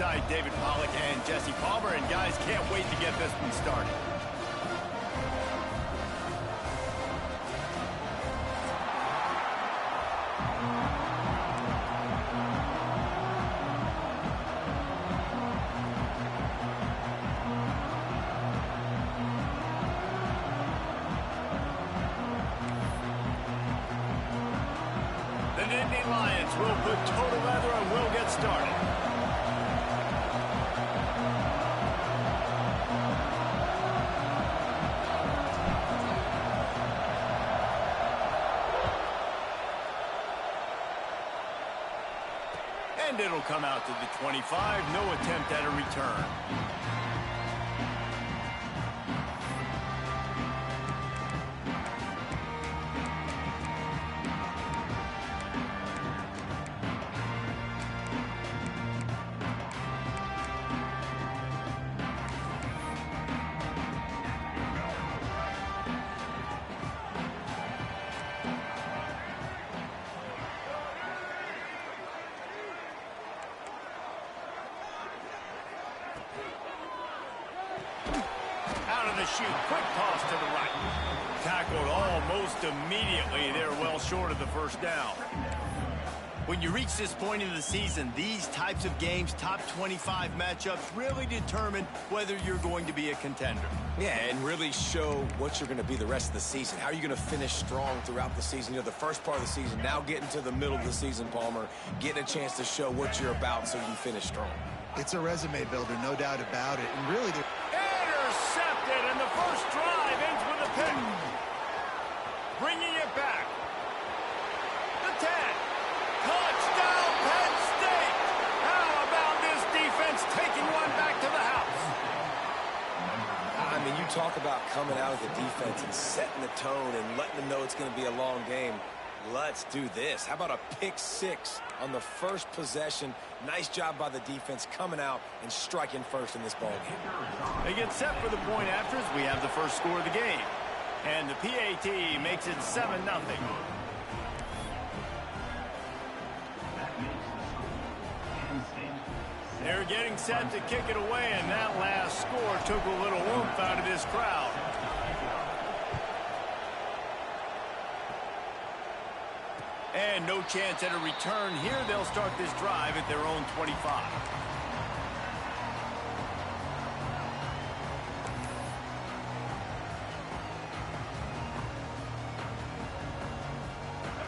alongside David Pollack and Jesse Palmer, and guys, can't wait to get this one started. The Nittany Lions will put total leather and will get started. And it'll come out to the 25. No attempt at a return. Out of the chute, quick toss to the right. Tackled almost immediately. They're well short of the first down. When you reach this point in the season, these types of games, top 25 matchups, really determine whether you're going to be a contender. Yeah, and really show what you're going to be the rest of the season. How are you going to finish strong throughout the season? You know, the first part of the season, now getting to the middle of the season, Palmer, getting a chance to show what you're about so you finish strong. It's a resume builder, no doubt about it. And really, intercepted, and the first drive ends with a pick. Bringing it back. The 10. Touchdown, Penn State. How about this defense taking one back to the house? I mean, you talk about coming out of the defense and setting the tone and letting them know it's going to be a long game. Let's do this. How about a pick six on the first possession? Nice job by the defense coming out and striking first in this ball game. They get set for the point after as we have the first score of the game. And the PAT makes it 7-0. They're getting set to kick it away, and that last score took a little oomph out of this crowd. And no chance at a return here. They'll start this drive at their own 25.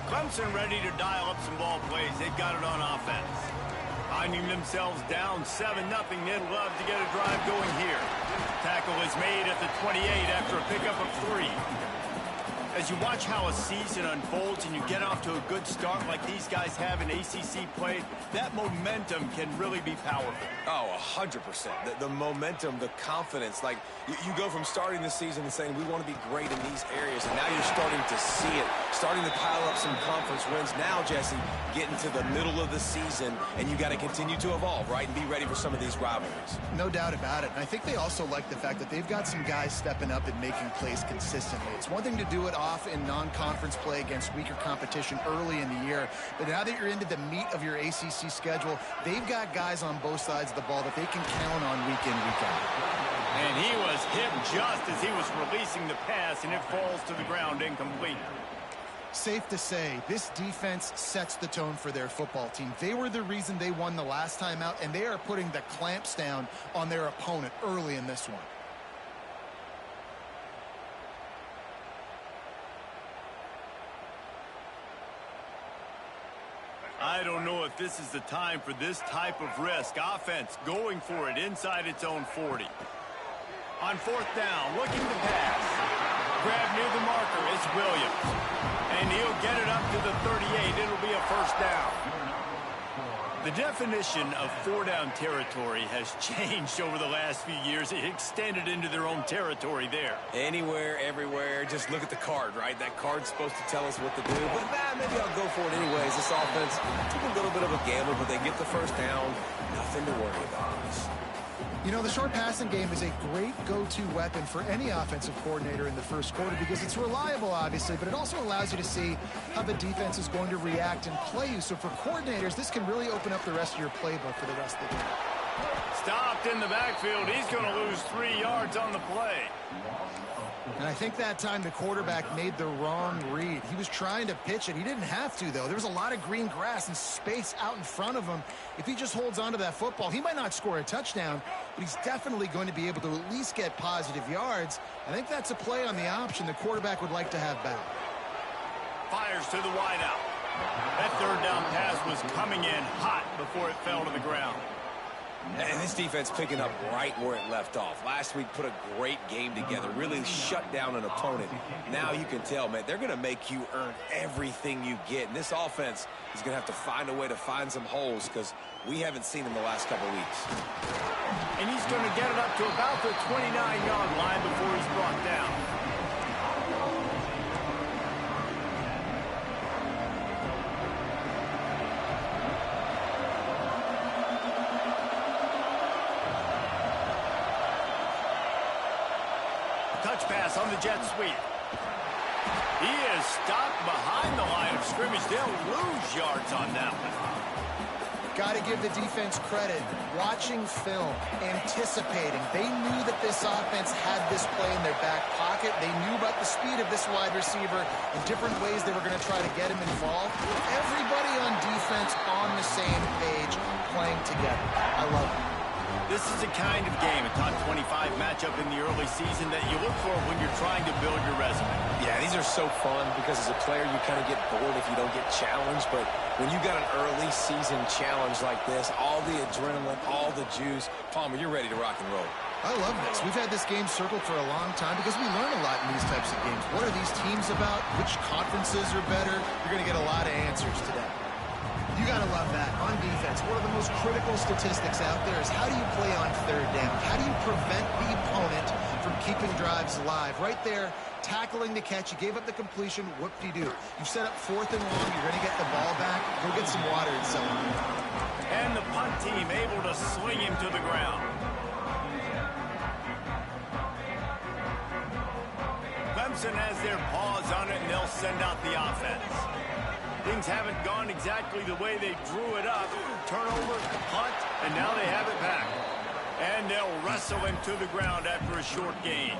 Clemson ready to dial up some ball plays. They've got it on offense. Finding themselves down 7-0. They'd love to get a drive going here. Tackle is made at the 28 after a pickup of 3. As you watch how a season unfolds and you get off to a good start like these guys have in ACC play, that momentum can really be powerful. Oh, 100%. The momentum, the confidence. Like, you go from starting the season and saying, we want to be great in these areas, and now you're starting to see it, starting to pile up some conference wins. Now, Jesse, getting to the middle of the season, and you got to continue to evolve, right, and be ready for some of these rivalries. no doubt about it. And I think they also like the fact that they've got some guys stepping up and making plays consistently. It's one thing to do it off in non-conference play against weaker competition early in the year, but now that you're into the meat of your ACC schedule, they've got guys on both sides of the ball that they can count on week in, week out. And he was hit just as he was releasing the pass, and it falls to the ground incomplete. Safe to say, this defense sets the tone for their football team. They were the reason they won the last time out, and they are putting the clamps down on their opponent early in this one. I don't know if this is the time for this type of risk. Offense going for it inside its own 40. On fourth down, looking to pass. Grab near the marker, it's Williams. And he'll get it up to the 38. It'll be a first down. The definition of four-down territory has changed over the last few years. It extended into their own territory there. Anywhere, everywhere, just look at the card, right? That card's supposed to tell us what to do, but maybe I'll go for it anyways. This offense took a little bit of a gamble, but they get the first down. Nothing to worry about. You know, the short passing game is a great go-to weapon for any offensive coordinator in the first quarter because it's reliable, obviously, but it also allows you to see how the defense is going to react and play you. So for coordinators, this can really open up the rest of your playbook for the rest of the game. Stopped in the backfield. He's going to lose 3 yards on the play. And I think that time the quarterback made the wrong read. He was trying to pitch it. He didn't have to, though. There was a lot of green grass and space out in front of him. If he just holds on to that football, he might not score a touchdown, but he's definitely going to be able to at least get positive yards. I think that's a play on the option the quarterback would like to have back. Fires to the wideout. That third down pass was coming in hot before it fell to the ground. And this defense picking up right where it left off. Last week put a great game together, really shut down an opponent. Now you can tell, man, they're going to make you earn everything you get. And this offense is going to have to find a way to find some holes because we haven't seen them the last couple weeks. And he's going to get it up to about the 29-yard line before he's brought down. Touch pass on the jet sweep. He is stopped behind the line of scrimmage. They'll lose yards on that one. Got to give the defense credit. Watching film, anticipating. They knew that this offense had this play in their back pocket. They knew about the speed of this wide receiver and different ways they were going to try to get him involved. Everybody on defense on the same page, playing together. I love it. This is a kind of game, a top 25 matchup in the early season that you look for when you're trying to build your resume. Yeah, these are so fun because as a player you kind of get bored if you don't get challenged. But when you got an early season challenge like this, all the adrenaline, all the juice, Palmer, you're ready to rock and roll. I love this. We've had this game circled for a long time because we learn a lot in these types of games. What are these teams about? Which conferences are better? You're going to get a lot of answers today. You got to love that. On defense, one of the most critical statistics out there is how do you play on third down? How do you prevent the opponent from keeping drives alive? Right there, tackling the catch. You gave up the completion. Whoop-de-doo. You've set up 4th and long. You're going to get the ball back. Go get some water and sell it. And the punt team able to sling him to the ground. Clemson has their paws on it, and they'll send out the offense. Things haven't gone exactly the way they drew it up. Turnover, punt, and now they have it back. And they'll wrestle him to the ground after a short gain.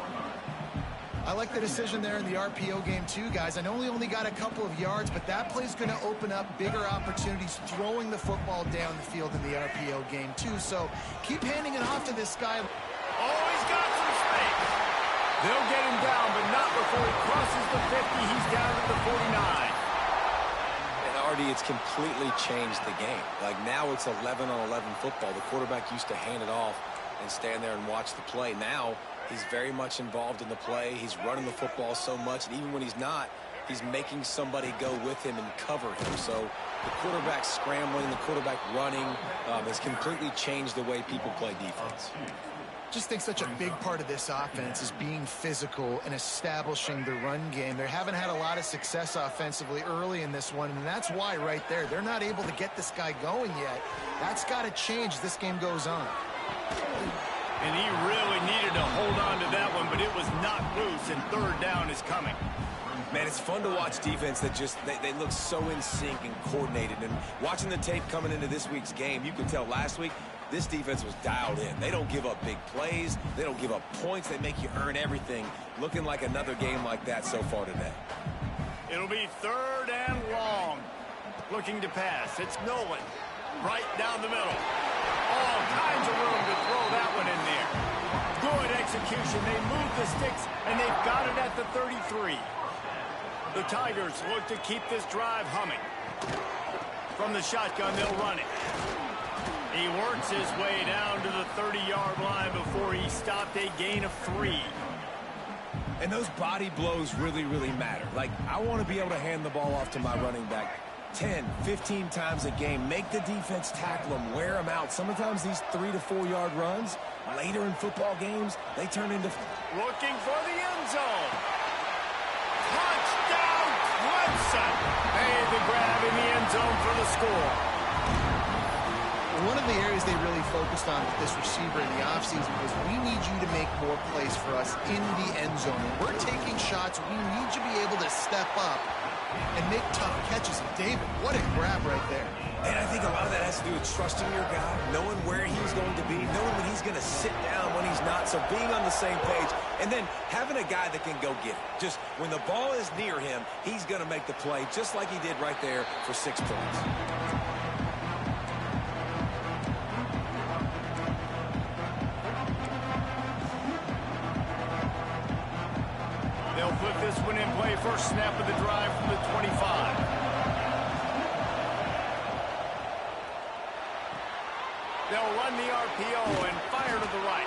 I like the decision there in the RPO game too, guys. I know he only got a couple of yards, but that play's going to open up bigger opportunities throwing the football down the field in the RPO game too. So keep handing it off to this guy. Oh, he's got some space. They'll get him down, but not before he crosses the 50. He's down at the 49. It's completely changed the game. Like now it's 11-on-11 football. The quarterback used to hand it off and stand there and watch the play. Now he's very much involved in the play. He's running the football so much, and even when he's not, he's making somebody go with him and cover him. So the quarterback scrambling, the quarterback running has completely changed the way people play defense. Just think such a big part of this offense is being physical and establishing the run game. They haven't had a lot of success offensively early in this one, and that's why right there, they're not able to get this guy going yet. That's got to change as this game goes on. And he really needed to hold on to that one, but it was not loose, and third down is coming. Man, it's fun to watch defense that just, they look so in sync and coordinated. And watching the tape coming into this week's game, you could tell last week, this defense was dialed in. They don't give up big plays. They don't give up points. They make you earn everything. Looking like another game like that so far today. It'll be 3rd and long. Looking to pass. It's Nolan. Right down the middle. All kinds of room to throw that one in there. Good execution. They move the sticks, and they've got it at the 33. The Tigers look to keep this drive humming. From the shotgun, they'll run it. He works his way down to the 30-yard line before he stopped, a gain of 3. And those body blows really, really matter. Like, I want to be able to hand the ball off to my running back 10, 15 times a game. Make the defense tackle them, wear them out. Sometimes these 3 to 4 yard runs, later in football games, they turn into... Looking for the end zone. Touchdown, Clemson. Made the grab in the end zone for the score. One of the areas they really focused on with this receiver in the offseason was we need you to make more plays for us in the end zone. When we're taking shots, we need you to be able to step up and make tough catches. And David, what a grab right there. And I think a lot of that has to do with trusting your guy, knowing where he's going to be going to sit down when he's not. So being on the same page and then having a guy that can go get it. Just when the ball is near him, he's going to make the play just like he did right there for 6 points. They'll put this one in play. First snap of the drive from the 25. They'll run the RPO and fire to the right.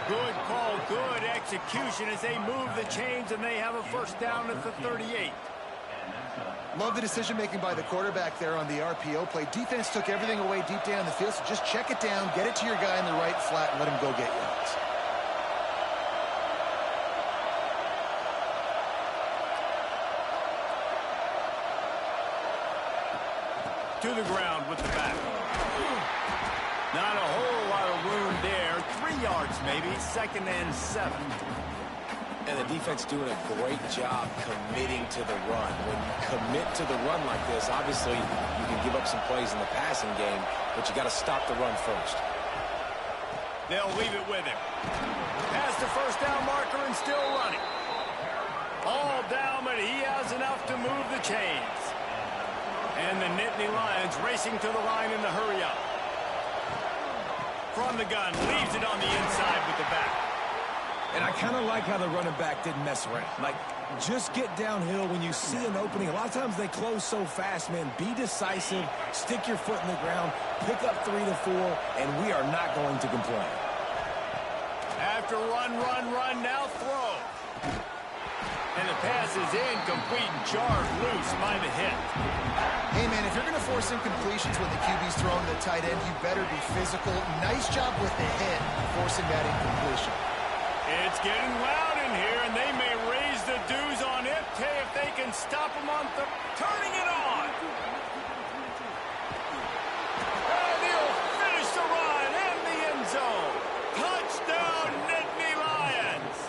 Good call, good execution as they move the chains, and they have a first down at the 38. Love the decision-making by the quarterback there on the RPO play. Defense took everything away deep down the field, so just check it down, get it to your guy in the right flat, and let him go get yards. To the ground with the back. Not a whole lot of room there. 3 yards maybe. 2nd and 7. And the defense doing a great job committing to the run. When you commit to the run like this, obviously you can give up some plays in the passing game, but you got to stop the run first. They'll leave it with him. Past the first down marker and still running. All down, but he has enough to move the chains. And the Nittany Lions racing to the line in the hurry up. From the gun, leaves it on the inside with the back. And I kind of like how the running back didn't mess around. Like, just get downhill when you see an opening. A lot of times they close so fast, man. Be decisive, stick your foot in the ground, pick up 3 to 4, and we are not going to complain. After run, now throw. And the pass is incomplete and jarred loose by the hit. Hey, man, if you're going to force incompletions when the QB's throwing the tight end, you better be physical. Nice job with the hit, forcing that incompletion. It's getting loud in here, and they may raise the dues on it if they can stop them on turning it on. And he'll finish the run in the end zone. Touchdown, Nittany Lions.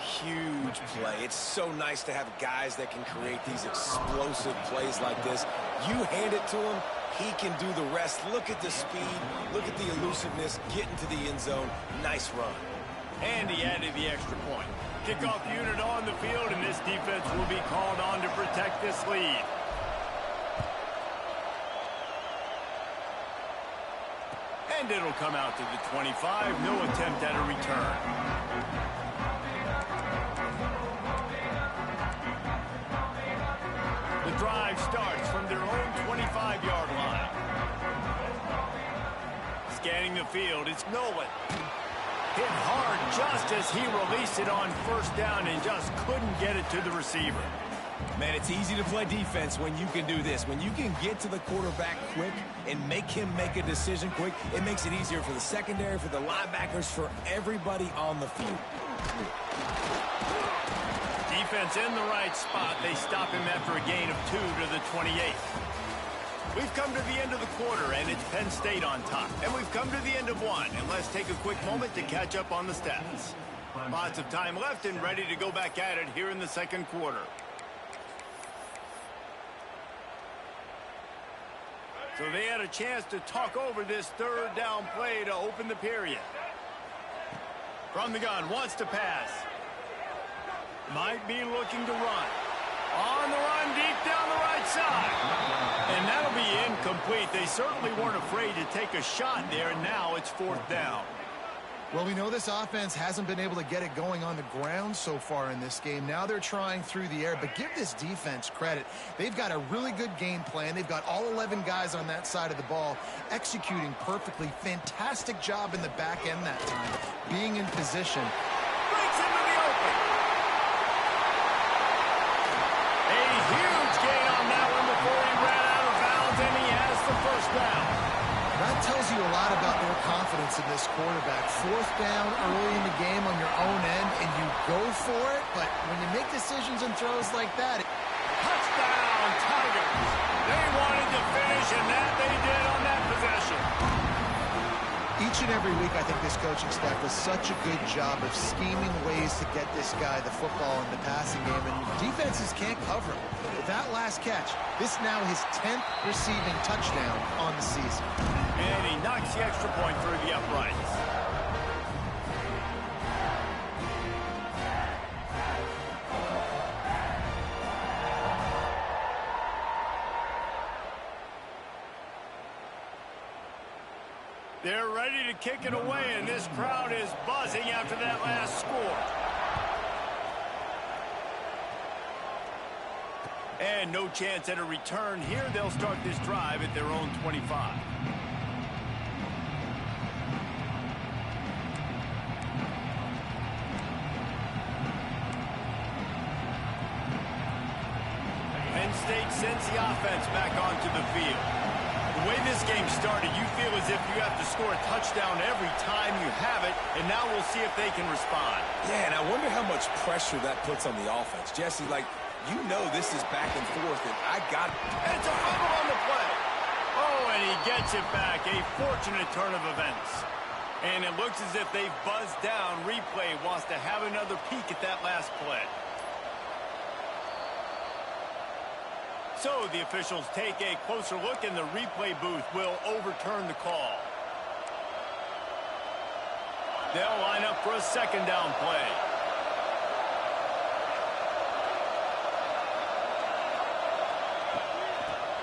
Huge play. It's so nice to have guys that can create these explosive plays like this. You hand it to him, he can do the rest. Look at the speed. Look at the elusiveness. Get into the end zone. Nice run. And he added the extra point. Kickoff unit on the field, and this defense will be called on to protect this lead. And it'll come out to the 25. No attempt at a return. The drive starts from their own 25-yard line. Scanning the field, it's Nolan. Hit hard just as he released it on first down and just couldn't get it to the receiver. Man, it's easy to play defense when you can do this. When you can get to the quarterback quick and make him make a decision quick, it makes it easier for the secondary, for the linebackers, for everybody on the field. Defense in the right spot. They stop him after a gain of 2 to the 28. We've come to the end of the quarter, and it's Penn State on top. And we've come to the end of one, and let's take a quick moment to catch up on the stats. Lots of time left and ready to go back at it here in the second quarter. So they had a chance to talk over this third down play to open the period. From the gun, wants to pass. Might be looking to run. On the run, deep down the right side. And that'll be incomplete. They certainly weren't afraid to take a shot there, and now it's 4th down. Well, we know this offense hasn't been able to get it going on the ground so far in this game. Now they're trying through the air, but give this defense credit. They've got a really good game plan. They've got all 11 guys on that side of the ball executing perfectly. Fantastic job in the back end that time, being in position. Breaks into the open. A huge gain on that one before he ran out of bounds, and he has the first down. That tells you a lot about their confidence in this quarterback. 4th down early in the game on your own end, and you go for it, but when you make decisions and throws like that... Touchdown, Tigers! They wanted to finish, and that they did on that possession. Each and every week, I think this coaching staff does such a good job of scheming ways to get this guy the football in the passing game, and defenses can't cover him. With that last catch, this now his 10th receiving touchdown on the season. And he knocks the extra point through the uprights. They're ready to kick it away, and this crowd is buzzing after that last score. And no chance at a return here. They'll start this drive at their own 25. Penn State sends the offense back onto the field. The way this game started, you feel as if you have to score a touchdown every time you have it, and now we'll see if they can respond. Yeah, and I wonder how much pressure that puts on the offense. Jesse, like, you know this is back and forth, and I got it. And it's a fumble on the play. Oh, and he gets it back. A fortunate turn of events. And it looks as if they've buzzed down. Replay wants to have another peek at that last play. So the officials take a closer look, and the replay booth will overturn the call. They'll line up for a second down play.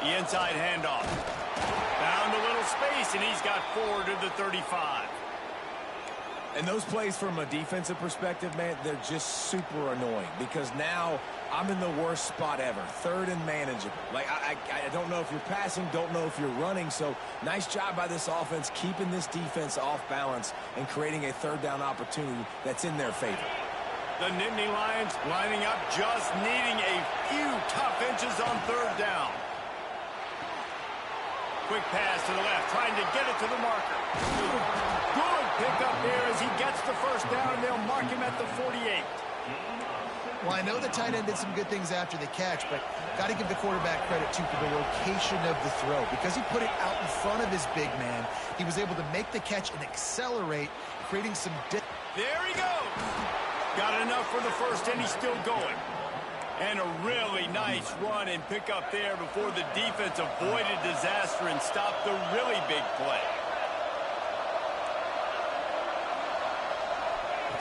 The inside handoff. Found a little space, and he's got 4 to the 35. And those plays from a defensive perspective, man, they're just super annoying because now I'm in the worst spot ever. Third and manageable. Like, I don't know if you're passing, don't know if you're running. So nice job by this offense keeping this defense off balance and creating a third down opportunity that's in their favor. The Nittany Lions lining up, just needing a few tough inches on third down. Quick pass to the left, trying to get it to the marker. Good pickup there as he gets the first down, and they'll mark him at the 48. Well, I know the tight end did some good things after the catch, but got to give the quarterback credit, too, for the location of the throw. Because he put it out in front of his big man, he was able to make the catch and accelerate, creating some There he goes. Got enough for the first, and he's still going. And a really nice run and pick up there before the defense avoided disaster and stopped the really big play.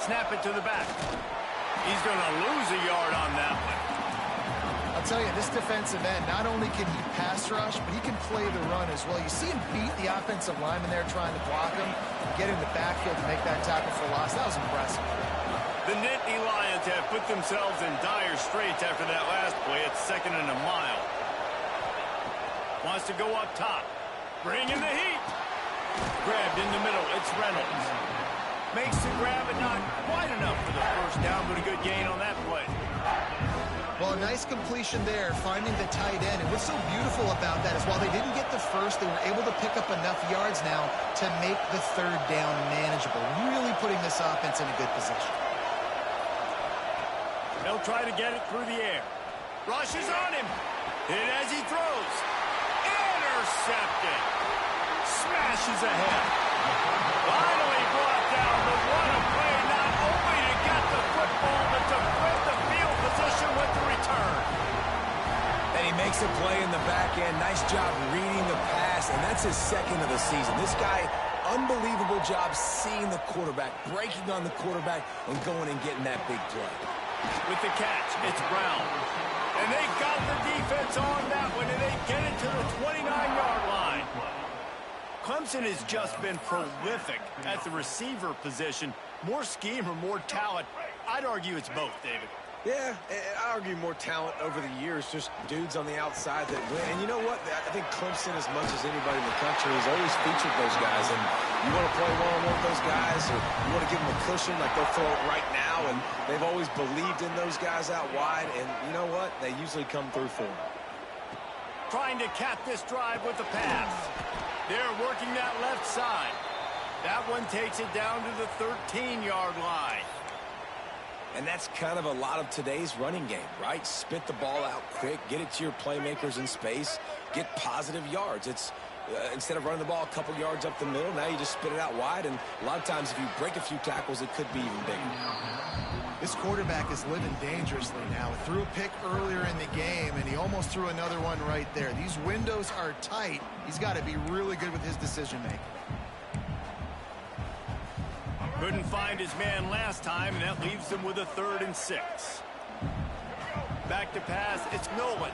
Snap it to the back. He's going to lose a yard on that one. I'll tell you, this defensive end, not only can he pass rush, but he can play the run as well. You see him beat the offensive lineman there trying to block him, get in the backfield to make that tackle for loss. That was impressive. The Nittany Lions have put themselves in dire straits after that last play. It's 2nd and a mile. Wants to go up top. Bring in the heat. Grabbed in the middle. It's Reynolds. Makes the grab, and not quite enough for the first down, but a good gain on that play. Well, a nice completion there, finding the tight end. And what's so beautiful about that is while they didn't get the first, they were able to pick up enough yards now to make the third down manageable, really putting this offense in a good position. They'll try to get it through the air. Rushes on him. Hit as he throws. Intercepted. Smashes ahead. Finally brought down, but what a play, not only to get the football, but to flip the field position with the return. And he makes a play in the back end. Nice job reading the pass, and that's his 2nd of the season. This guy, unbelievable job seeing the quarterback, breaking on the quarterback, and going and getting that big play. With the catch, it's Brown. And they got the defense on that one, and they get it to the 29-yard line. Clemson has just been prolific at the receiver position. More scheme or more talent? I'd argue it's both, David. Yeah, I argue more talent over the years, just dudes on the outside that win. And you know what? I think Clemson, as much as anybody in the country, has always featured those guys. And you want to play one-on-one with those guys, or you want to give them a cushion, like they'll throw it right now. And they've always believed in those guys out wide. And you know what? They usually come through for them. Trying to cap this drive with the pass. They're working that left side. That one takes it down to the 13-yard line. And that's kind of a lot of today's running game, right? Spit the ball out quick, get it to your playmakers in space, get positive yards. It's Instead of running the ball a couple yards up the middle, now you just spit it out wide, and a lot of times if you break a few tackles, it could be even bigger. This quarterback is living dangerously now. He threw a pick earlier in the game, and he almost threw another one right there. These windows are tight. He's got to be really good with his decision-making. Couldn't find his man last time, and that leaves him with a 3rd and 6. Back to pass, it's Nolan.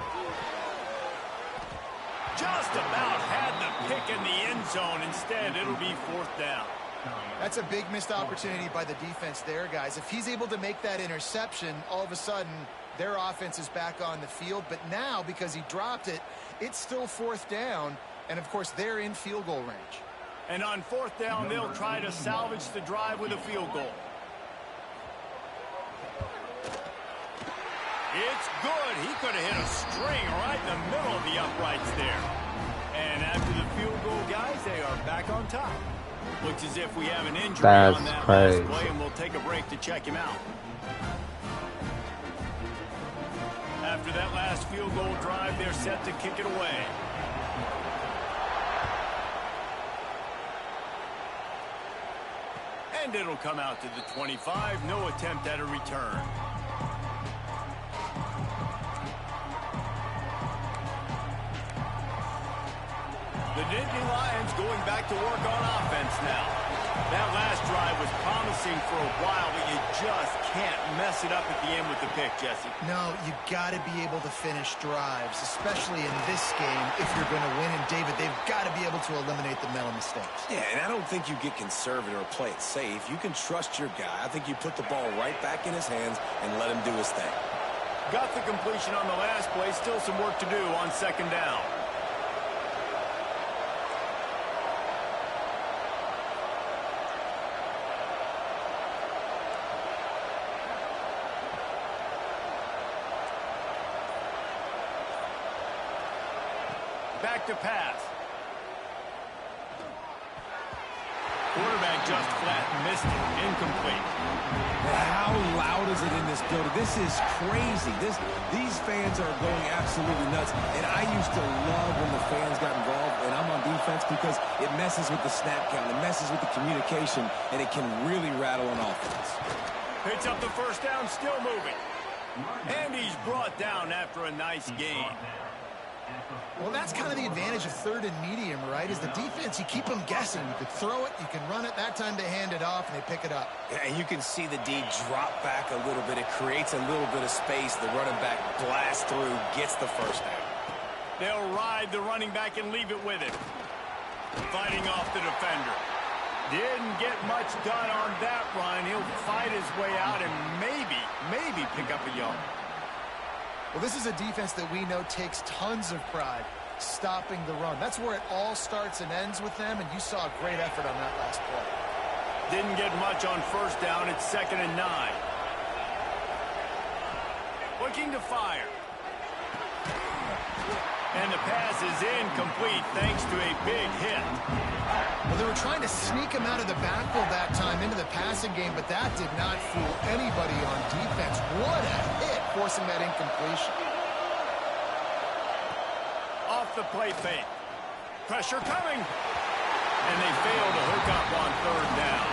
Just about had the pick in the end zone. Instead, it'll be 4th down. That's a big missed opportunity by the defense there, guys. If he's able to make that interception, all of a sudden, their offense is back on the field. But now, because he dropped it, it's still 4th down. And, of course, they're in field goal range. And on 4th down, they'll try to salvage the drive with a field goal. It's good. He could have hit a string right in the middle of the uprights there. And after the field goal, guys, they are back on top. Looks as if we have an injury on that last play, and we'll take a break to check him out. After that last field goal drive, they're set to kick it away. And it'll come out to the 25. No attempt at a return. The Nittany Lions going back to work on offense now. That last drive was promising for a while, but you just can't mess it up at the end with the pick, Jesse. No, you got to be able to finish drives, especially in this game if you're going to win. And, David, they've got to be able to eliminate the mental mistakes. Yeah, and I don't think you get conservative or play it safe. You can trust your guy. I think you put the ball right back in his hands and let him do his thing. Got the completion on the last play. Still some work to do on 2nd down. Back to pass. Quarterback just flat missed it. Incomplete. How loud is it in this building? This is crazy. These fans are going absolutely nuts. And I used to love when the fans got involved, and I'm on defense, because it messes with the snap count. It messes with the communication, and it can really rattle an offense. Picks up the 1st down, still moving. And he's brought down after a nice gain. Well, that's kind of the advantage of 3rd and medium, right? Is the defense, you keep them guessing. You could throw it, you can run it. That time they hand it off, and they pick it up. Yeah, and you can see the D drop back a little bit. It creates a little bit of space. The running back blasts through, gets the 1st down. They'll ride the running back and leave it with him. Fighting off the defender. Didn't get much done on that run. He'll fight his way out and maybe pick up a yard. Well, this is a defense that we know takes tons of pride stopping the run. That's where it all starts and ends with them, and you saw a great effort on that last play. Didn't get much on 1st down. It's 2nd and 9. Looking to fire. And the pass is incomplete thanks to a big hit. Well, they were trying to sneak him out of the backfield that time into the passing game, but that did not fool anybody on defense. What a hit, forcing that incompletion. Off the play fake. Pressure coming. And they fail to hook up on 3rd down.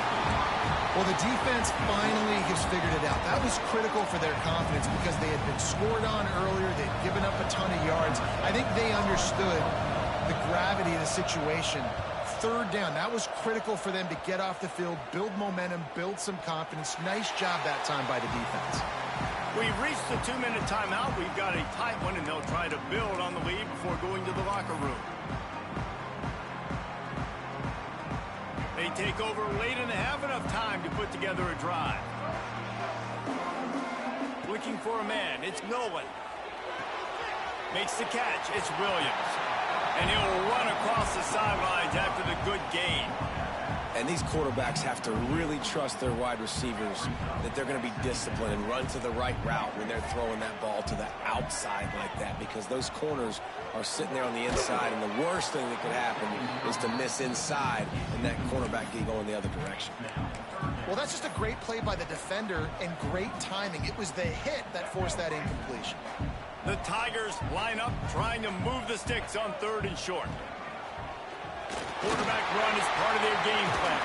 Well, the defense finally has figured it out. That was critical for their confidence because they had been scored on earlier. They'd given up a ton of yards. I think they understood the gravity of the situation. 3rd down, that was critical for them to get off the field, build momentum, build some confidence. Nice job that time by the defense. We've reached the 2-minute timeout. We've got a tight one, and they'll try to build on the lead before going to the locker room. They take over late and have enough time to put together a drive. Looking for a man. It's Nolan. Makes the catch. It's Williams. And he'll run across the sidelines after the good gain. And these quarterbacks have to really trust their wide receivers that they're going to be disciplined and run to the right route when they're throwing that ball to the outside like that, because those corners are sitting there on the inside, and the worst thing that could happen is to miss inside and that cornerback get going the other direction. Well, that's just a great play by the defender and great timing. It was the hit that forced that incompletion. The Tigers line up trying to move the sticks on 3rd and short. Quarterback run is part of their game plan.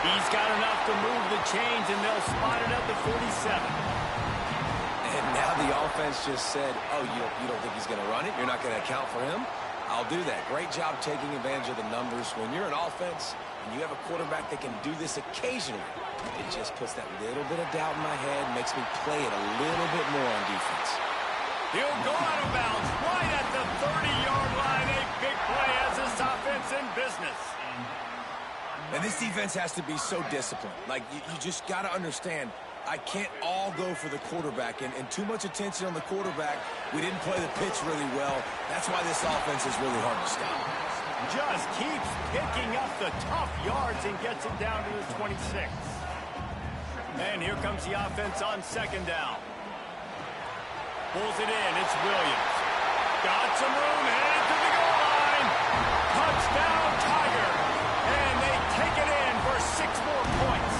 He's got enough to move the chains, and they'll spot it at the 47. And now the offense just said, oh, you don't think he's going to run it? You're not going to account for him? I'll do that. Great job taking advantage of the numbers. When you're an offense and you have a quarterback that can do this occasionally, it just puts that little bit of doubt in my head, makes me play it a little bit more on defense. He'll go out of bounds right at the 30-yard line. A big play as this offense in business. And this defense has to be so disciplined. Like, you just got to understand, I can't all go for the quarterback. And too much attention on the quarterback. We didn't play the pitch really well. That's why this offense is really hard to stop. Just keeps picking up the tough yards and gets it down to the 26. And here comes the offense on second down. Pulls it in. It's Williams. Got some room. Headed to the goal line. Touchdown, Tiger. And they take it in for 6 more points.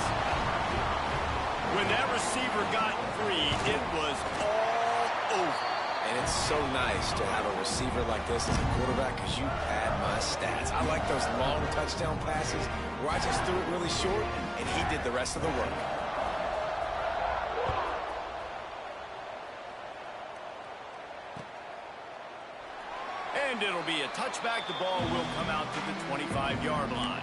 When that receiver got free, it was all over. And it's so nice to have a receiver like this as a quarterback because you pad my stats. I like those long touchdown passes where I just threw it really short and he did the rest of the work. And it'll be a touchback. The ball will come out to the 25-yard line.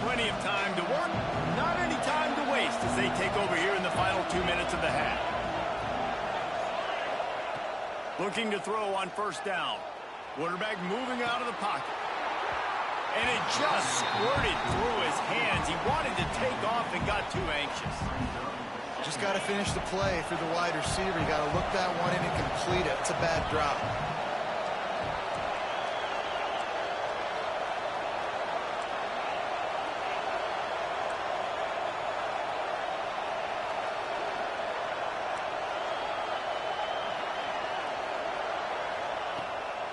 Plenty of time to work, not any time to waste as they take over here in the final 2 minutes of the half. Looking to throw on first down. Quarterback moving out of the pocket. And it just squirted through his hands. He wanted to take off and got too anxious. Just got to finish the play for the wide receiver. You got to look that one in and complete it. It's a bad drop.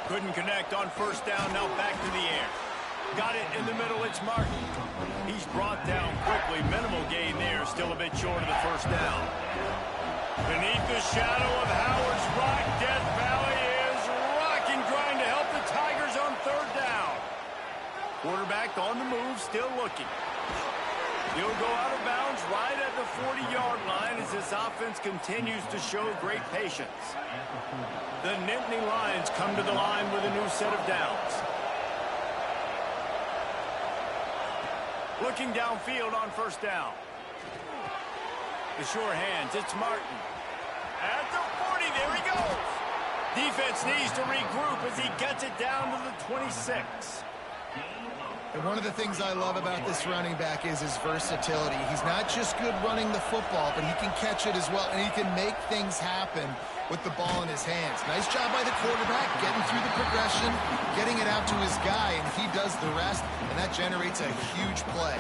Couldn't connect on first down. Now back to the air. Got it in the middle. It's Martin. He's brought down quickly. Minimal gain there. Still a bit short of the first down. Beneath the shadow of Howard's Rock, Death Valley is rocking, trying to help the Tigers on third down. Quarterback on the move, still looking. He'll go out of bounds right at the 40-yard line as this offense continues to show great patience. The Nittany Lions come to the line with a new set of downs. Looking downfield on first down. The sure hands, it's Martin. At the 40, there he goes. Defense needs to regroup as he gets it down to the 26. And one of the things I love about this running back is his versatility. He's not just good running the football, but he can catch it as well, and he can make things happen with the ball in his hands. Nice job by the quarterback, getting through the progression, getting it out to his guy, and he does the rest, and that generates a huge play.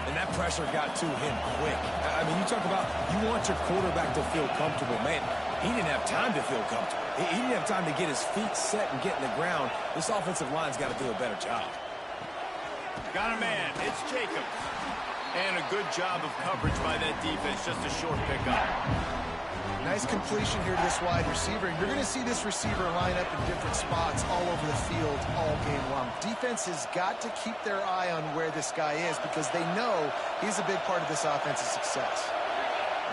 And that pressure got to him quick. I mean, you talk about you want your quarterback to feel comfortable. Man, he didn't have time to feel comfortable. He didn't have time to get his feet set and get in the ground. This offensive line's got to do a better job. Got a man. It's Jacobs. And a good job of coverage by that defense. Just a short pickup. Nice completion here to this wide receiver. You're going to see this receiver line up in different spots all over the field all game long. Defense has got to keep their eye on where this guy is because they know he's a big part of this offense's success.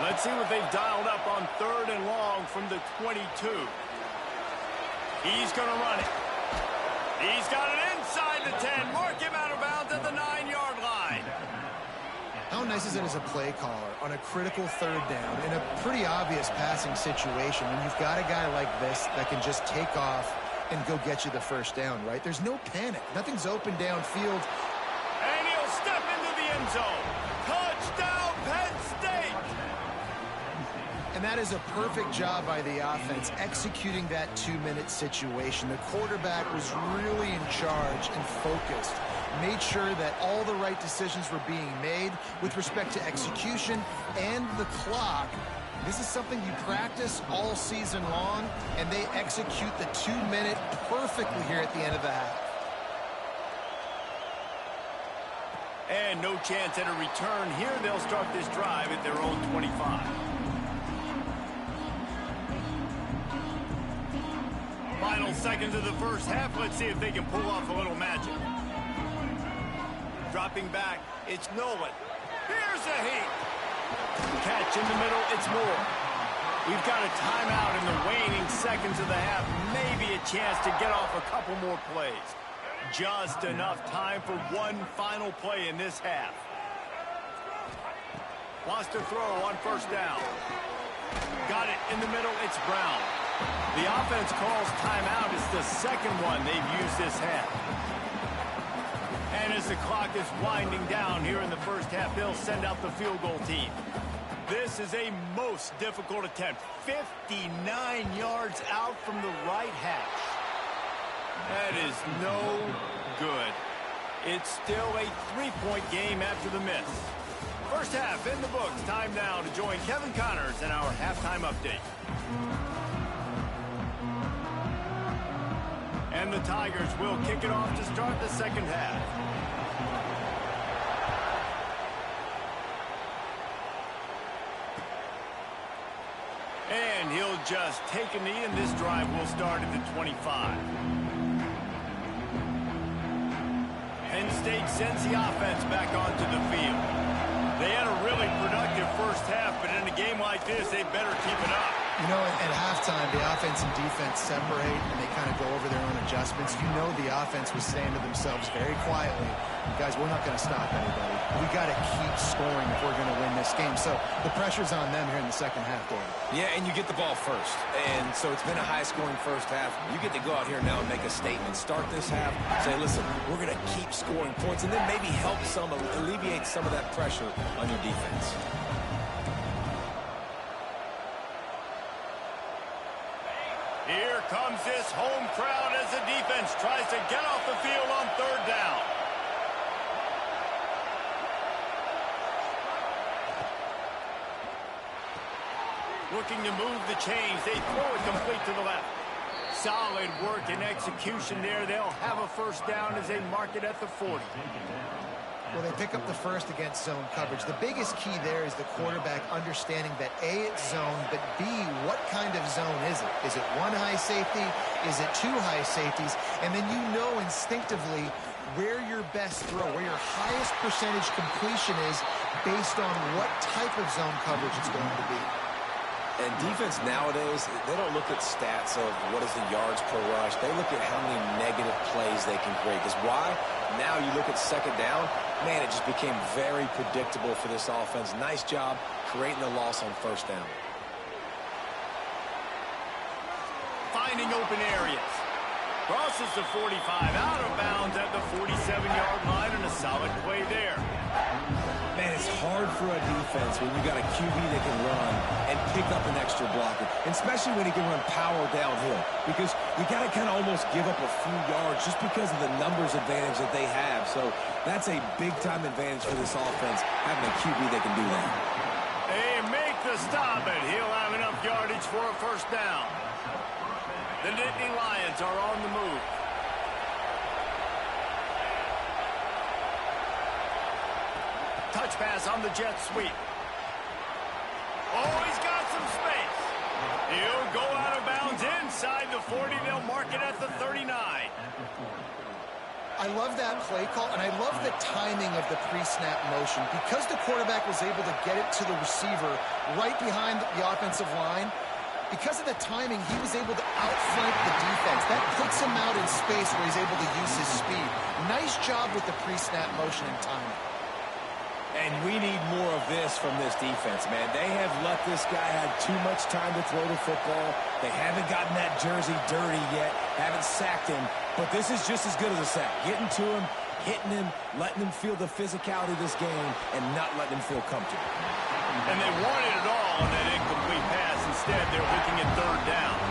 Let's see what they've dialed up on third and long from the 22. He's going to run it. He's got it inside the 10. Mark him out of bounds at the 9-yard line. How nice is it as a play caller on a critical third down in a pretty obvious passing situation when you've got a guy like this that can just take off and go get you the first down, right? There's no panic. Nothing's open downfield. And he'll step into the end zone. Touchdown, Penn State! And that is a perfect job by the offense executing that 2-minute situation. The quarterback was really in charge and focused. Made sure that all the right decisions were being made with respect to execution and the clock. This is something you practice all season long, and they execute the 2-minute perfectly here at the end of the half. And no chance at a return here. They'll start this drive at their own 25. Final seconds of the first half. Let's see if they can pull off a little magic. Dropping back, it's Nolan. Here's a heat. Catch in the middle, it's Moore. We've got a timeout in the waning seconds of the half. Maybe a chance to get off a couple more plays. Just enough time for one final play in this half. Wants to throw on first down. Got it in the middle, it's Brown. The offense calls timeout. It's the second one they've used this half. And as the clock is winding down here in the first half, they'll send out the field goal team. This is a most difficult attempt. 59 yards out from the right hash. That is no good. It's still a three-point game after the miss. First half in the books. Time now to join Kevin Connors in our halftime update. And the Tigers will kick it off to start the second half. And he'll just take a knee, and this drive will start at the 25. Penn State sends the offense back onto the field. They had a really productive first half, but in a game like this, they better keep it up. You know, at halftime, the offense and defense separate, and they kind of go over their own adjustments. You know the offense was saying to themselves very quietly, guys, we're not going to stop anybody. We got to keep scoring if we're going to win this game. So the pressure's on them here in the second half, Dave. Yeah, and you get the ball first. And so it's been a high-scoring first half. You get to go out here now and make a statement. Start this half, say, listen, we're going to keep scoring points, and then maybe help alleviate some of that pressure on your defense. Here comes this home crowd as the defense tries to get off the field on third down. Looking to move the chains. They throw it complete to the left. Solid work and execution there. They'll have a first down as they mark it at the 40. Well, they pick up the first against zone coverage. The biggest key there is the quarterback understanding that A, it's zone, but B, what kind of zone is it? Is it one high safety? Is it two high safeties? And then you know instinctively where your best throw, where your highest percentage completion is based on what type of zone coverage it's going to be. And defense nowadays, they don't look at stats of what is the yards per rush. They look at how many negative plays they can create. Because why? Now you look at second down, man, it just became very predictable for this offense. Nice job creating the loss on first down. Finding open areas. Crosses the 45, out of bounds at the 47-yard line, and a solid play there. Man, it's hard for a defense when you got a QB that can run and pick up an extra blocker, and especially when he can run power downhill, because you got to kind of almost give up a few yards just because of the numbers advantage that they have. So that's a big-time advantage for this offense, having a QB that can do that. They make the stop, and he'll have enough yardage for a first down. The Nittany Lions are on the move. Touch pass on the jet sweep. Oh, he's got some space. He'll go out of bounds inside the 40. They'll mark it at the 39. I love that play call, and I love the timing of the pre-snap motion. Because the quarterback was able to get it to the receiver right behind the offensive line, because of the timing, he was able to outflank the defense. That puts him out in space where he's able to use his speed. Nice job with the pre-snap motion and timing. And we need more of this from this defense, man. They have let this guy have too much time to throw the football. They haven't gotten that jersey dirty yet, haven't sacked him. But this is just as good as a sack. Getting to him, hitting him, letting him feel the physicality of this game, and not letting him feel comfortable. And they wanted it all on that incomplete pass. Instead, they're looking at third down.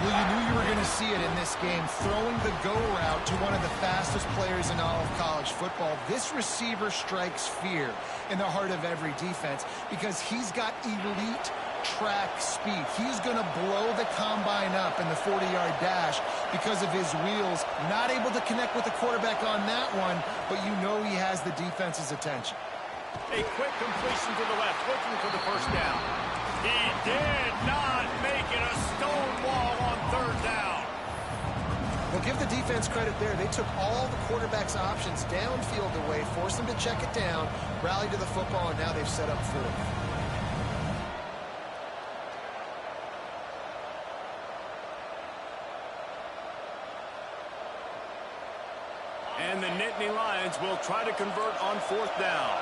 Well, you knew you were going to see it in this game, throwing the go route to one of the fastest players in all of college football. This receiver strikes fear in the heart of every defense because he's got elite track speed. He's going to blow the combine up in the 40-yard dash because of his wheels. Not able to connect with the quarterback on that one, but you know he has the defense's attention. A quick completion to the left, looking for the first down. He did not make it a stone wall on third down. Well, give the defense credit there. They took all the quarterback's options downfield away, forced them to check it down, rallied to the football, and now they've set up fourth. And the Nittany Lions will try to convert on fourth down.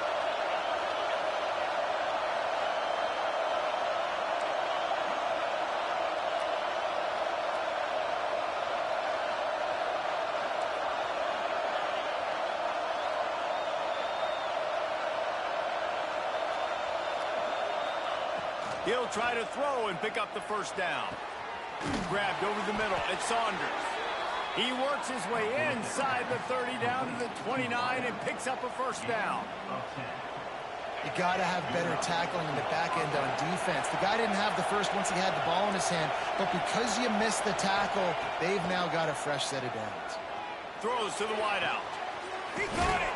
He'll try to throw and pick up the first down. Grabbed over the middle. It's Saunders. He works his way inside the 30 down to the 29 and picks up a first down. You got to have better tackling in the back end on defense. The guy didn't have the first once he had the ball in his hand, but because you missed the tackle, they've now got a fresh set of downs. Throws to the wideout. He got it.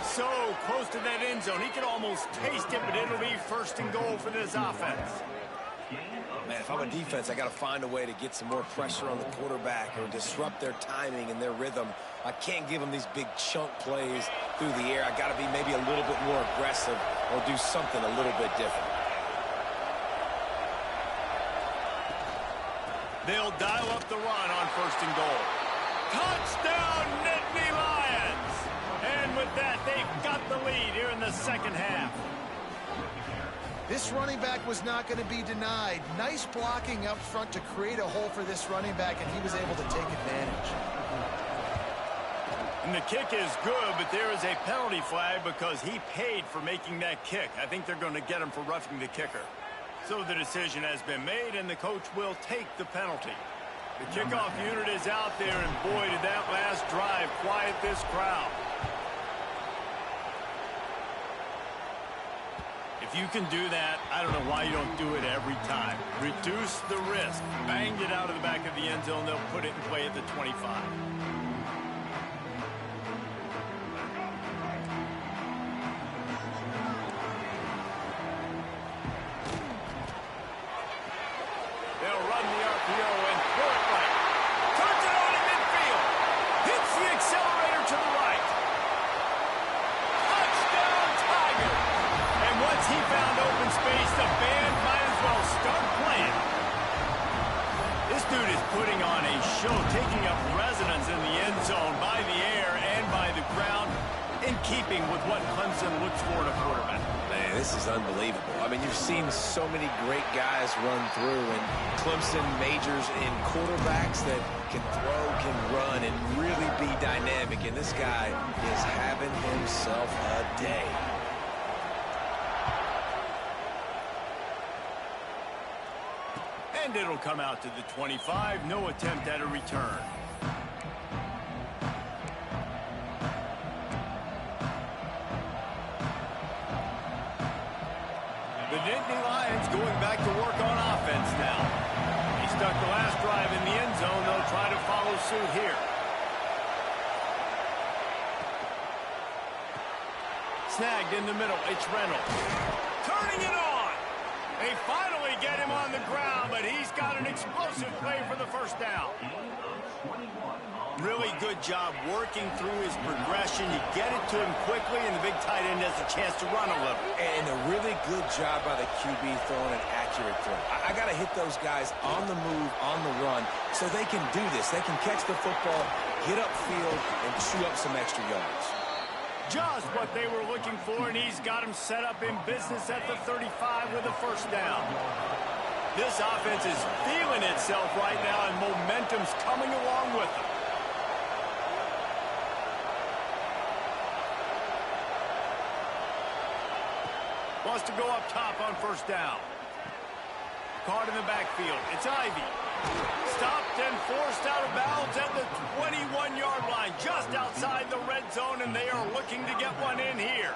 So close to that end zone. He can almost taste it, but it'll be first and goal for this offense. Man, if I'm a defense, I got to find a way to get some more pressure on the quarterback or disrupt their timing and their rhythm. I can't give them these big chunk plays through the air. I got to be maybe a little bit more aggressive or do something a little bit different. They'll dial up the run on first and goal. Touchdown, Nittany Lions! And with that, they've got the lead here in the second half. This running back was not going to be denied. Nice blocking up front to create a hole for this running back, and he was able to take advantage. And the kick is good, but there is a penalty flag because he paid for making that kick. I think they're going to get him for roughing the kicker. So the decision has been made, and the coach will take the penalty. The kickoff unit is out there, and boy, did that last drive quiet this crowd. If you can do that, I don't know why you don't do it every time. Reduce the risk. Banged it out of the back of the end zone. They'll put it in play at the 25. They'll run the RPO and throw it right. Turns it on in midfield. Hits the accelerator to the right. Touchdown, Tiger. And once he found open space, the band might as well start playing. This dude is putting on a show, taking up residence in the end zone by the air and by the ground, in keeping with what Clemson looks for in a quarterback. Man, this is unbelievable. I mean, you've seen so many great guys run through, and Clemson majors in quarterbacks that can throw, can run, and really be dynamic. And this guy is having himself a day. And it'll come out to the 25. No attempt at a return. The Nittany Lions going back to work on offense now. He stuck the last drive in the end zone. They'll try to follow suit here. Snagged in the middle. It's Reynolds. Turning it on. They finally get him on the ground, but he's got an explosive play for the first down. Really good job working through his progression. You get it to him quickly, and the big tight end has a chance to run a little. And a really good job by the QB throwing an accurate throw. I got to hit those guys on the move, on the run, so they can do this. They can catch the football, get upfield, and chew up some extra yards. Just what they were looking for, and he's got him set up in business at the 35 with a first down. This offense is feeling itself right now, and momentum's coming along with them. Wants to go up top on first down. Caught in the backfield. It's Ivy. Stopped and forced out of bounds at the 21-yard line, just outside the red zone, and they are looking to get one in here.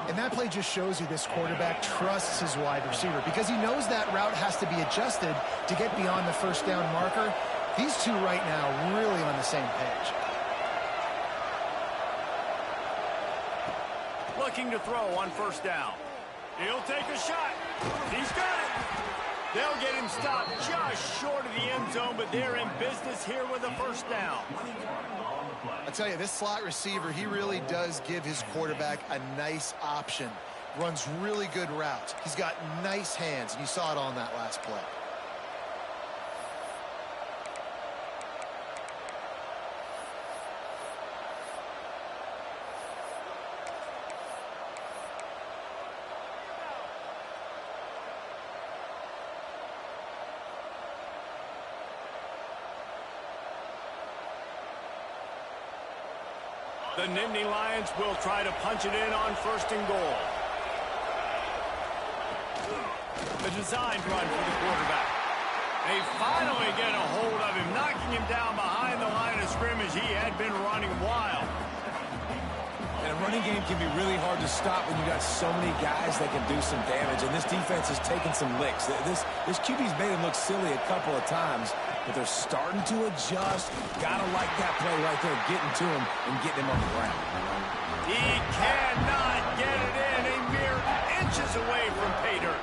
And that play just shows you this quarterback trusts his wide receiver because he knows that route has to be adjusted to get beyond the first down marker. These two right now really on the same page. Looking to throw on first down. He'll take a shot. He's got it. They'll get him stopped just short of the end zone, but they're in business here with a first down. I tell you, this slot receiver, he really does give his quarterback a nice option. Runs really good routes. He's got nice hands, and you saw it on that last play. The Nittany Lions will try to punch it in on first and goal. The designed run for the quarterback. They finally get a hold of him, knocking him down behind the line of scrimmage. He had been running wild. And a running game can be really hard to stop when you got so many guys that can do some damage. And this defense has taken some licks. This QB's made him look silly a couple of times, but they're starting to adjust. Gotta like that play right there, getting to him and getting him on the ground. He cannot get it in, a mere inches away from pay dirt.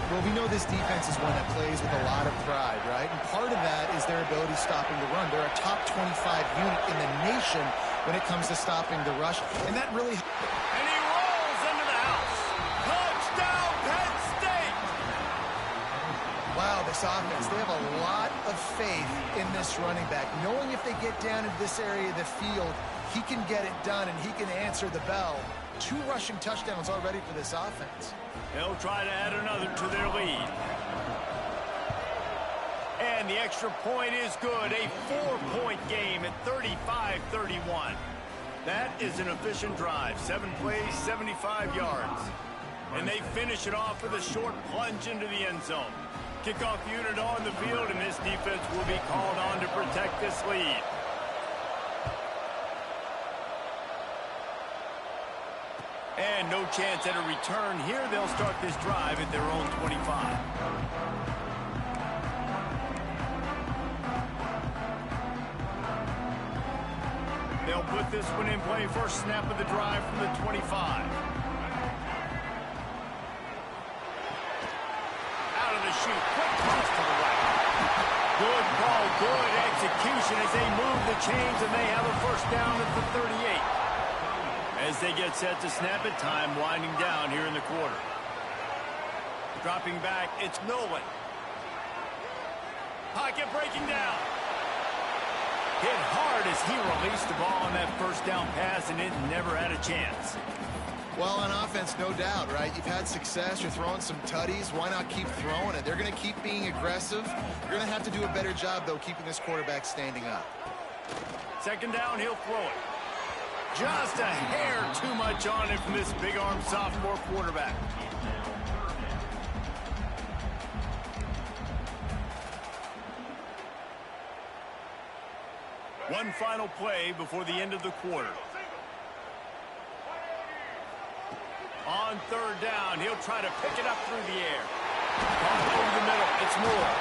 Well, we know this defense is one that plays with a lot of pride, right? And part of that is their ability stopping the run. They're a top 25 unit in the nation when it comes to stopping the rush. And that really... And he rolls into the house. Touchdown, Penn State! Wow, this offense, they have a lot of faith in this running back. Knowing if they get down into this area of the field, he can get it done and he can answer the bell. 2 rushing touchdowns already for this offense. They'll try to add another to their lead. And the extra point is good. A 4-point game at 35-31. That is an efficient drive. 7 plays, 75 yards. And they finish it off with a short plunge into the end zone. Kickoff unit on the field, and this defense will be called on to protect this lead. And no chance at a return here. They'll start this drive at their own 25. They'll put this one in play. First snap of the drive from the 25. Out of the chute. Quick toss to the right. Good ball, good execution as they move the chains, and they have a first down at the 38. As they get set to snap it, time winding down here in the quarter. Dropping back, it's Nolan. Pocket breaking down. Hit hard as he released the ball on that first down pass, and it never had a chance. Well, on offense, no doubt, right? You've had success. You're throwing some tutties. Why not keep throwing it? They're going to keep being aggressive. You're going to have to do a better job, though, keeping this quarterback standing up. Second down, he'll throw it. Just a hair too much on it from this big-arm sophomore quarterback. One final play before the end of the quarter. On third down, he'll try to pick it up through the air. Pump over the middle, it's Moore.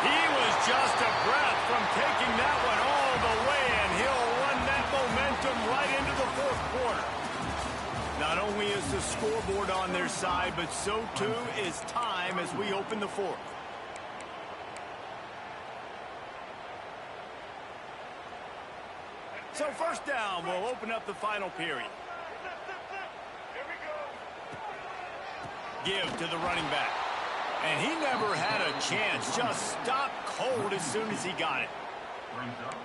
He was just a breath from taking that one all the way, and he'll run that momentum right into the fourth quarter. Not only is the scoreboard on their side, but so too is time as we open the fourth. So first down will open up the final period. Give to the running back. And he never had a chance. Just stopped cold as soon as he got it.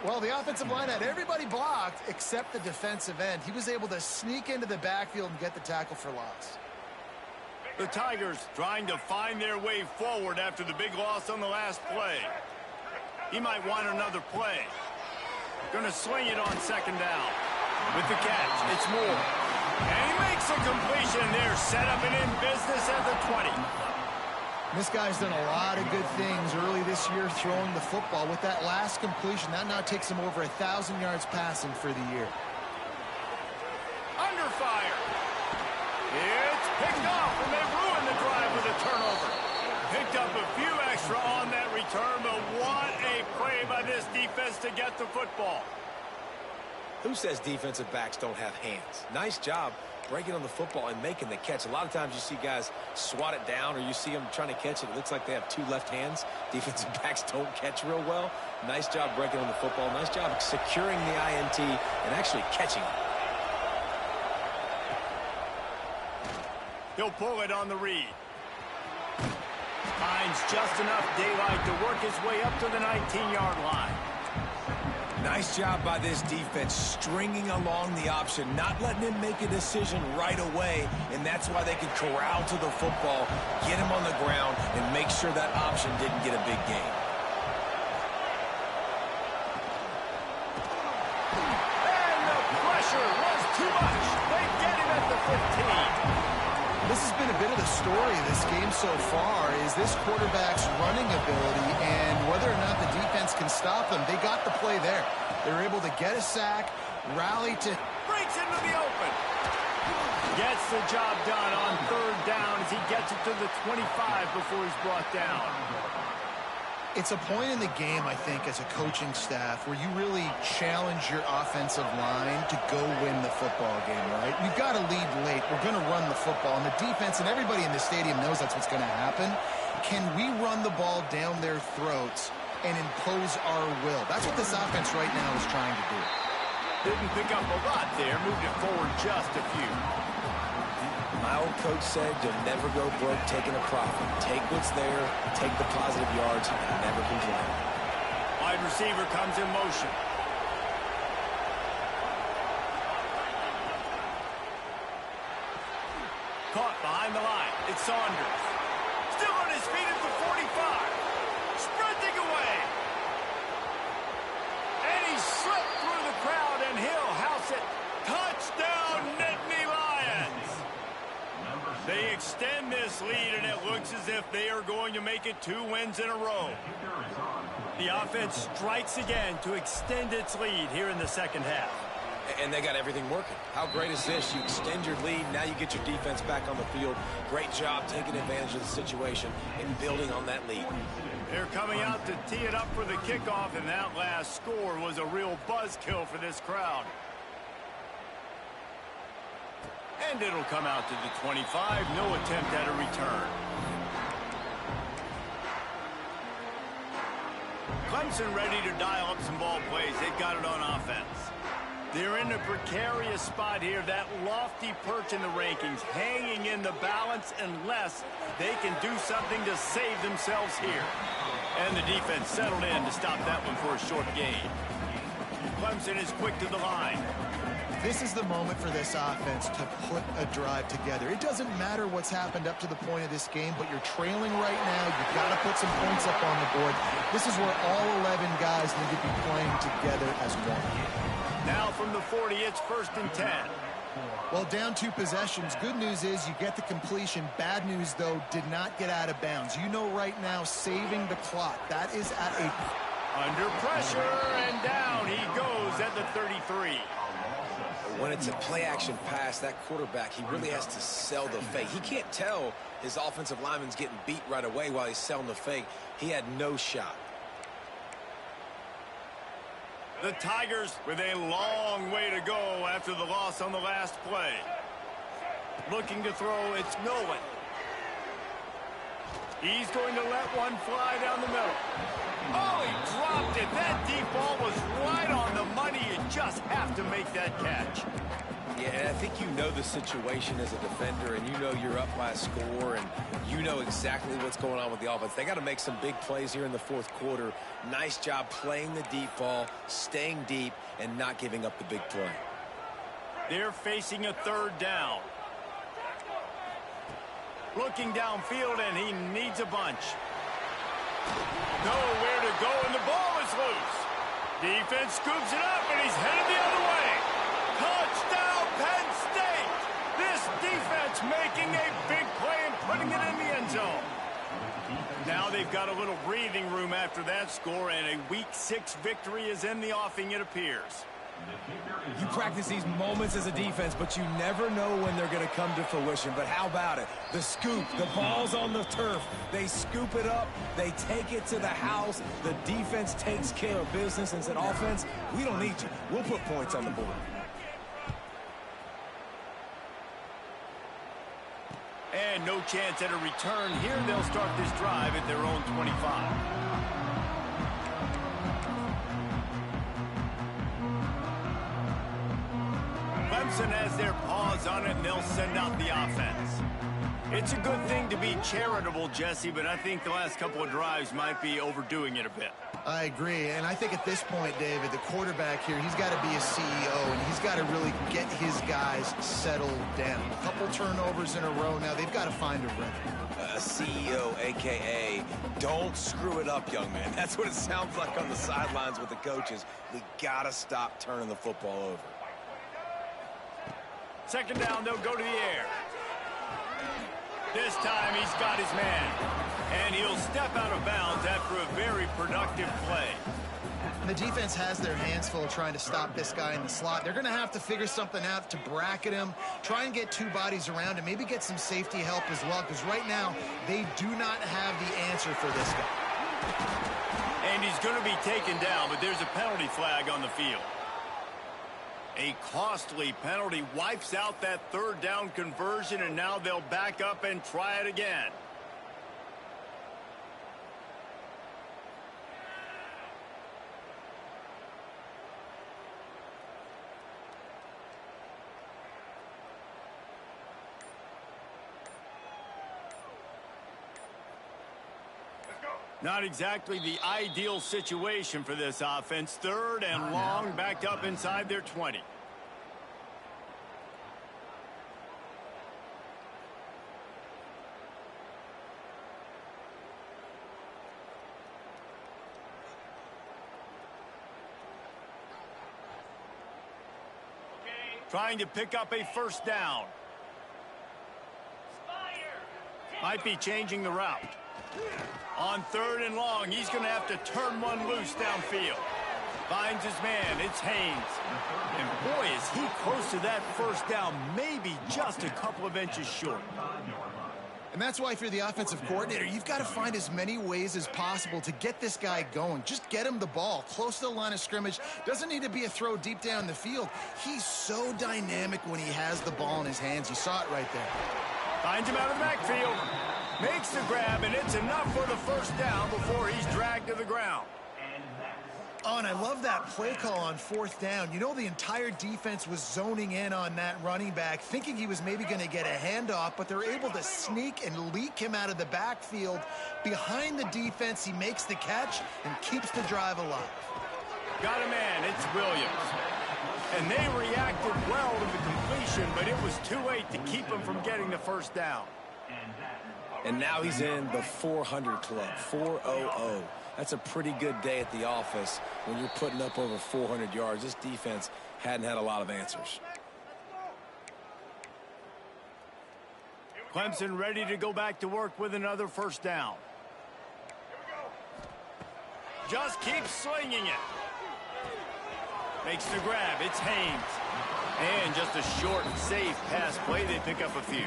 Well, the offensive line had everybody blocked except the defensive end. He was able to sneak into the backfield and get the tackle for loss. The Tigers trying to find their way forward after the big loss on the last play. He might want another play. Going to swing it on second down. With the catch, it's Moore. And he makes a completion there. Set up and in business at the 20. This guy's done a lot of good things early this year throwing the football. With that last completion, that now takes him over 1,000 yards passing for the year. Under fire. up a few extra on that return, but what a play by this defense to get the football. Who says defensive backs don't have hands? Nice job breaking on the football and making the catch. A lot of times you see guys swat it down or you see them trying to catch it. It looks like they have two left hands. Defensive backs don't catch real well. Nice job breaking on the football. Nice job securing the INT and actually catching it. He'll pull it on the read. Finds just enough daylight to work his way up to the 19-yard line. Nice job by this defense stringing along the option, not letting him make a decision right away, and that's why they could corral to the football, get him on the ground, and make sure that option didn't get a big gain. And the pressure was too much. They get him at the 15. This has been a bit of the story of this game so far, is this quarterback's running ability and whether or not the defense can stop them. They got the play there. They were able to get a sack, rally to... Breaks into the open. Gets the job done on third down as he gets it to the 25 before he's brought down. It's a point in the game, I think, as a coaching staff where you really challenge your offensive line to go win the football game, right? We've got to lead late. We're going to run the football. And the defense and everybody in the stadium knows that's what's going to happen. Can we run the ball down their throats and impose our will? That's what this offense right now is trying to do. Didn't pick up a lot there. Moved it forward just a few. My old coach said you'll never go broke taking a profit. Take what's there, take the positive yards, and never complain. Wide receiver comes in motion. Caught behind the line. It's Saunders. Still on his feet at the 45. Sprinting away. And he slipped through the crowd, and he'll house it. Touchdown, Nittany Lions. They extend this lead, and it looks as if they are going to make it 2 wins in a row. The offense strikes again to extend its lead here in the second half. And they got everything working. How great is this? You extend your lead, now you get your defense back on the field. Great job taking advantage of the situation and building on that lead. They're coming out to tee it up for the kickoff, and that last score was a real buzzkill for this crowd. And it'll come out to the 25. No attempt at a return. Clemson ready to dial up some ball plays. They've got it on offense. They're in a precarious spot here. That lofty perch in the rankings, hanging in the balance unless they can do something to save themselves here. And the defense settled in to stop that one for a short gain. Clemson is quick to the line. This is the moment for this offense to put a drive together. It doesn't matter what's happened up to the point of this game, but you're trailing right now. You've got to put some points up on the board. This is where all 11 guys need to be playing together as one. Now from the 40, it's 1st and 10. Well, down 2 possessions. Good news is you get the completion. Bad news, though, did not get out of bounds. You know right now, saving the clock. That is at a... Under pressure, and down he goes at the 33. When it's a play-action pass, that quarterback, he really has to sell the fake. He can't tell his offensive lineman's getting beat right away while he's selling the fake. He had no shot. The Tigers with a long way to go after the loss on the last play. Looking to throw, it's Nolan. He's going to let one fly down the middle. Oh, he dropped it. That deep ball was right on the money. You just have to make that catch. Yeah, and I think you know the situation as a defender, and you know you're up by a score, and you know exactly what's going on with the offense. They got to make some big plays here in the 4th quarter. Nice job playing the deep ball, staying deep, and not giving up the big play. They're facing a 3rd down. Looking downfield, and he needs a bunch. Nowhere to go, and the ball is loose. Defense scoops it up, and he's headed the other way. Touchdown, Penn State! This defense making a big play and putting it in the end zone. Now they've got a little breathing room after that score, and a Week 6 victory is in the offing, it appears. You practice these moments as a defense, but you never know when they're going to come to fruition. But how about it? The scoop, the ball's on the turf. They scoop it up. They take it to the house. The defense takes care of business and said, offense, we don't need you. We'll put points on the board. And no chance at a return here. They'll start this drive at their own 25. Clemson has their paws on it, and they'll send out the offense. It's a good thing to be charitable, Jesse, but I think the last couple of drives might be overdoing it a bit. I agree, and I think at this point, David, the quarterback here, he's got to be a CEO, and he's got to really get his guys settled down. A couple turnovers in a row now. They've got to find a rhythm. A CEO, a.k.a. don't screw it up, young man. That's what it sounds like on the sidelines with the coaches. We got to stop turning the football over. Second down, they'll go to the air. This time he's got his man. And he'll step out of bounds after a very productive play. The defense has their hands full trying to stop this guy in the slot. They're going to have to figure something out to bracket him, try and get two bodies around him, maybe get some safety help as well, because right now they do not have the answer for this guy. And he's going to be taken down, but there's a penalty flag on the field. A costly penalty wipes out that third down conversion, and now they'll back up and try it again. Not exactly the ideal situation for this offense. Third and long, backed up inside their 20. Trying to pick up a first down. Might be changing the route. On third and long, he's going to have to turn one loose downfield. Finds his man. It's Haynes. And boy, is he close to that first down, maybe just a couple of inches short. And that's why if you're the offensive coordinator, you've got to find as many ways as possible to get this guy going. Just get him the ball close to the line of scrimmage. Doesn't need to be a throw deep down the field. He's so dynamic when he has the ball in his hands. You saw it right there. Finds him out of the backfield. Makes the grab, and it's enough for the first down before he's dragged to the ground. Oh, and I love that play call on fourth down. You know, the entire defense was zoning in on that running back, thinking he was maybe going to get a handoff, but they're able to sneak and leak him out of the backfield. Behind the defense, he makes the catch and keeps the drive alive. Got a man. It's Williams. And they reacted well to the completion, but it was too late to keep him from getting the first down. And now he's in the 400 club, 400. That's a pretty good day at the office when you're putting up over 400 yards. This defense hadn't had a lot of answers. Clemson ready to go back to work with another first down. Just keeps slinging it. Makes the grab. It's Haynes. And just a short, safe pass play. They pick up a few.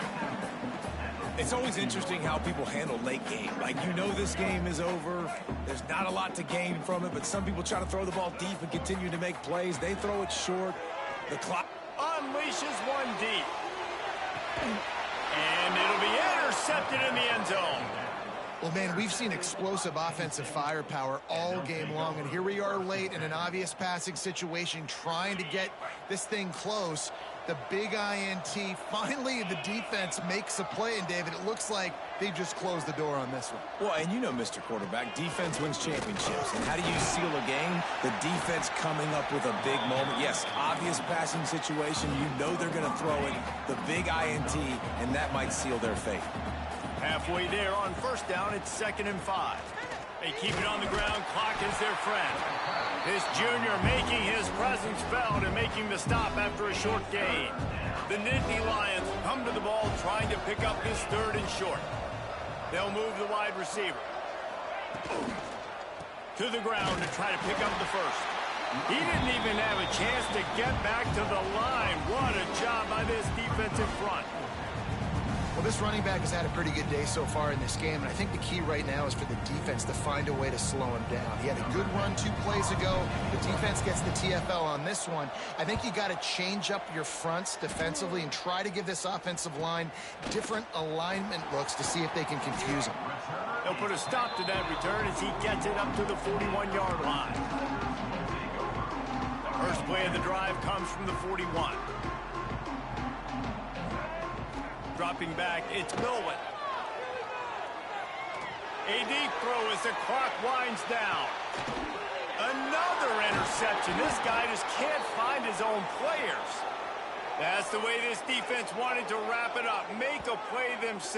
It's always interesting how people handle late game. Like, you know this game is over. There's not a lot to gain from it, but some people try to throw the ball deep and continue to make plays. They throw it short. The clock unleashes one deep. And it'll be intercepted in the end zone. Well, man, we've seen explosive offensive firepower all game long, and here we are late in an obvious passing situation trying to get this thing close. The big INT. Finally, the defense makes a play, and, David, it looks like they just closed the door on this one. Well, and you know, Mr. Quarterback, defense wins championships. And how do you seal a game? The defense coming up with a big moment. Yes, obvious passing situation. You know they're going to throw it. The big INT, and that might seal their fate. Halfway there on first down, it's 2nd and 5. They keep it on the ground. Clock is their friend. This junior making his presence felt and making the stop after a short gain. The Nittany Lions come to the ball trying to pick up this 3rd and short. They'll move the wide receiver to the ground to try to pick up the first. He didn't even have a chance to get back to the line. What a job by this defensive front. Well, this running back has had a pretty good day so far in this game, and I think the key right now is for the defense to find a way to slow him down. He had a good run 2 plays ago. The defense gets the TFL on this one. I think you got to change up your fronts defensively and try to give this offensive line different alignment looks to see if they can confuse him. They'll put a stop to that return as he gets it up to the 41-yard line. First play of the drive comes from the 41. Dropping back, it's Milwin. A deep throw as the clock winds down. Another interception. This guy just can't find his own players. That's the way this defense wanted to wrap it up. Make a play themselves.